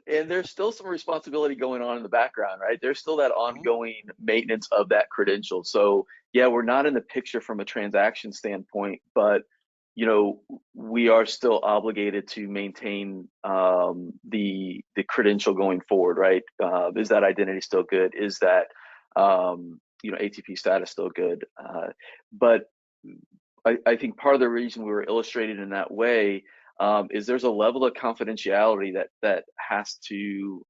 And there's still some responsibility going on in the background, right? There's still that Mhm. ongoing maintenance of that credential. So yeah, we're not in the picture from a transaction standpoint, but we are still obligated to maintain the credential going forward, right? Is that identity still good? Is that ATP status still good? But I think part of the reason we were illustrated in that way is there's a level of confidentiality that has to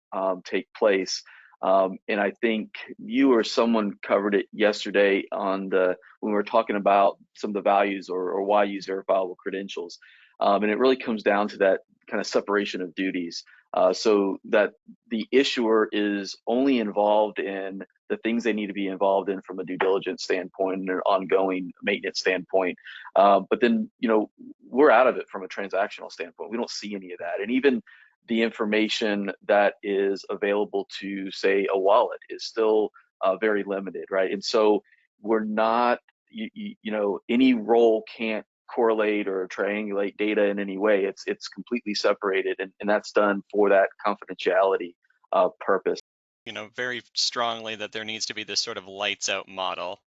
take place. And I think you or someone covered it yesterday when we were talking about some of the values or why use verifiable credentials. And it really comes down to that kind of separation of duties. So that the issuer is only involved in the things they need to be involved in from a due diligence standpoint and an ongoing maintenance standpoint. But then, we're out of it from a transactional standpoint. We don't see any of that. And even the information that is available to, say, a wallet is still very limited, right? And so we're not, any role can't correlate or triangulate data in any way. It's completely separated, and that's done for that confidentiality purpose. Very strongly that there needs to be this sort of lights out model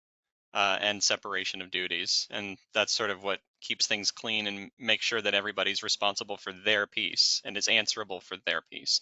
and separation of duties. And that's sort of what keeps things clean and makes sure that everybody's responsible for their piece and is answerable for their piece.